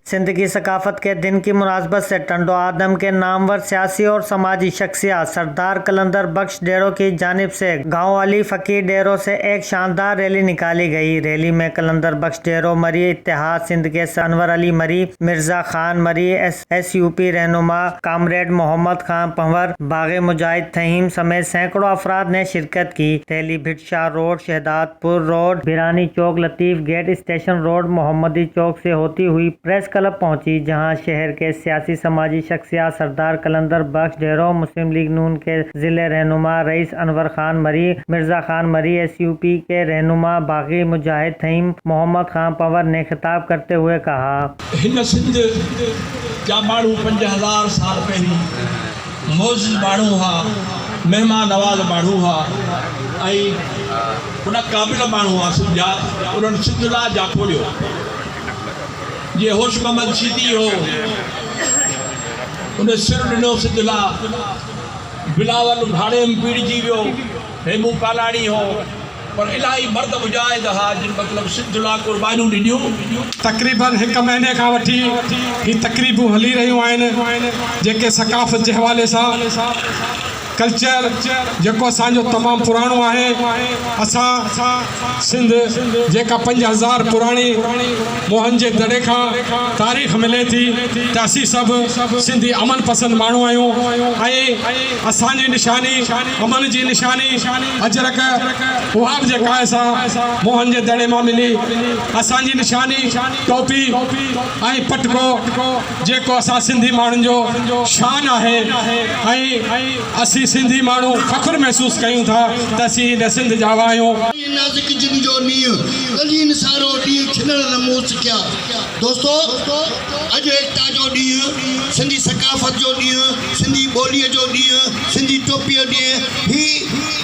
सिंध की सकाफत के दिन की मुनासबत से टंडो आदम के नामवर सियासी और समाजी शख्सियत सरदार कलंदर बख्श डेरो की जानिब से गांव अली फकीर डेरो से एक शानदार रैली निकाली गई। रैली में कलंदर बख्श डेरो मरी, इत्तेहाद सिंध के अनवर अली मरी, मिर्जा खान मरी, SUP रहनुमा कामरेड मोहम्मद खान पंवर, बागे मुजाहिद थहीम समेत सैकड़ों अफराद ने शिरकत की। रैली भिटशाह रोड, शहदादपुर रोड, बिरानी चौक, लतीफ गेट, स्टेशन रोड, मोहम्मदी चौक से होती हुई प्रेस क्लब पहुंची, जहां शहर के सियासी समाजी शख्सियत सरदार कलंदर बख्श डेरो, मुस्लिम लीग नून के जिले रहनुमा रईस अनवर खान मरी, मिर्जा खान मरी, SUP के रहनुमा बागी मुजाहिद थहीम मोहम्मद खान पंवर ने खिताब करते हुए कहा, हिन सिंध जा माण्हू 5000 साल पहिरीं मोज़िज़ माण्हू हा, मेहमान नवाज़ माण्हू हा ऐं उन क़ाबिल माण्हू हा। सिंध जा उन्हनि सिंध लाइ जा खोलियो। ये होश मोहम्मद शीदी हो, उन्हें सिर ॾिनो सिंध लाइ। बिलावल भाड़े में पीड़िजी वियो, हेमू कालाणी हो, पर इलाही मर्द मुजाहिद हा जिन मतलब सिंध लाइ कुर्बानियूं ॾिनियूं। तक़रीबन 1 महीने खां वठी ही तक़रीबूं हली रहियूं आहिनि, जेके सकाफ़त जे हवाले सां कल्चर जेको असांजो तमामु पुराणो आहे। असां सिंध जेका 5000 पुराणी मोहन जे दड़े खां तारीख़ मिले थी त असीं सभु सिंधी अमन पसंद माण्हू आहियूं ऐं असांजी निशानी अमन जी निशानी अजरक उहाब जेका असां मोहन जे दड़े मां मिली, असांजी निशानी टोपी ऐं पटको जेको असां सिंधी माण्हुनि जो शान आहे ऐं असीं सिंधी माण्हू फ़ख्रु महसूस कयूं था त असीं हिन सिंध जा आहियूं। नाज़िक जिन जो नींहुं कलीन सारो ॾींहुं खिलण नमूं सिखिया। दोस्तो, अॼु एकता जो ॾींहुं, सिंधी सकाफ़त जो ॾींहुं, सिंधी ॿोलीअ जो ॾींहुं, सिंधी टोपीअ जो ॾींहुं ही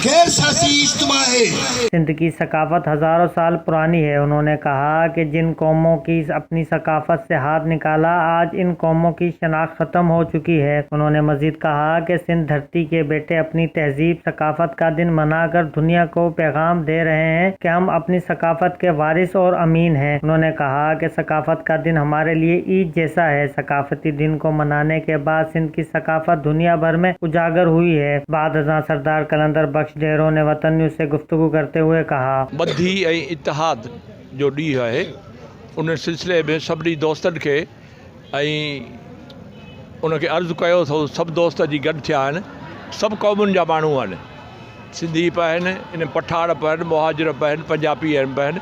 गैर सियासी इज्तिमा है। सिंध की सकाफत हजारों साल पुरानी है। उन्होंने कहा कि जिन कौमों की अपनी सकाफत से हाथ निकाला, आज इन कौमों की शनाख्त खत्म हो चुकी है। उन्होंने मजीद कहा कि सिंध धरती के बेटे अपनी तहजीब सकाफत का दिन मनाकर दुनिया को पैगाम दे रहे हैं कि हम अपनी सकाफत के वारिस और अमीन हैं। उन्होंने कहा कि सकाफत का दिन हमारे लिए ईद जैसा है। सकाफती दिन को मनाने के बाद सिंध की सकाफत दुनिया भर में उजागर हुई है। बाद अज़ां सरदार कलंदर बख्श डेरो ने वतन न्यूज़ से गुफ्तगू करते हुए कहा, बद्धी ऐं इत्तेहाद जो ॾींहुं आहे, उन सिलसिले में सभिनी दोस्तनि खे ऐं उनखे अर्ज़ु कयो थो, सभु दोस्त जी गॾु थिया आहिनि। सभु क़ौमुनि जा माण्हू आहिनि, सिंधी बि आहिनि, इन पठार बि आहिनि, मुहाजिर बि आहिनि, पंजाबी बि आहिनि।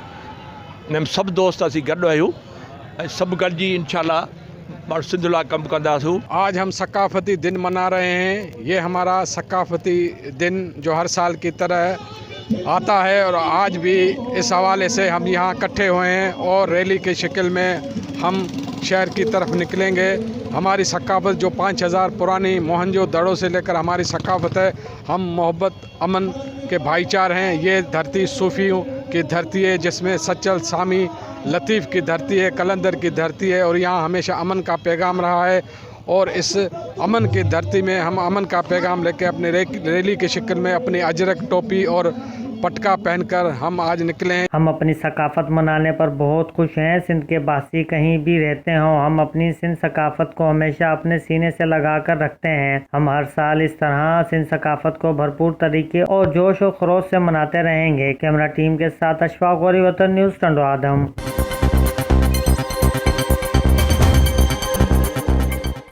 इन में सभु दोस्त असीं गॾु आहियूं ऐं सभु गॾिजी इंशाअल्लाह सिंध लाइ कमु कंदासूं। आज हम सकाफती दिन मना रहे हैं। ये हमारा सकाफती दिन जो हर साल की तरह आता है और आज भी इस हवाले से हम यहाँ इकट्ठे हुए हैं और रैली की शक्ल में हम शहर की तरफ निकलेंगे। हमारी सकाफत जो 5000 पुरानी मोहनजो दड़ों से लेकर हमारी सकाफत है। हम मोहब्बत अमन के भाईचार हैं। ये धरती सूफियों की धरती है, जिसमें सच्चल सामी लतीफ़ की धरती है, कलंदर की धरती है और यहाँ हमेशा अमन का पैगाम रहा है। और इस अमन की धरती में हम अमन का पैगाम लेकर अपनी रैली की शक्ल में अपनी अजरक टोपी और पटका पहनकर हम आज निकले हैं। हम अपनी सकाफत मनाने पर बहुत खुश हैं। सिंध के बासी कहीं भी रहते हों, हम अपनी सिंध सकाफत को हमेशा अपने सीने से लगा कर रखते हैं। हम हर साल इस तरह सिंध सकाफत को भरपूर तरीके और जोश और खरोश से मनाते रहेंगे। कैमरा टीम के साथ अशफाक गौरी, वतन न्यूज़, टंडो आदम।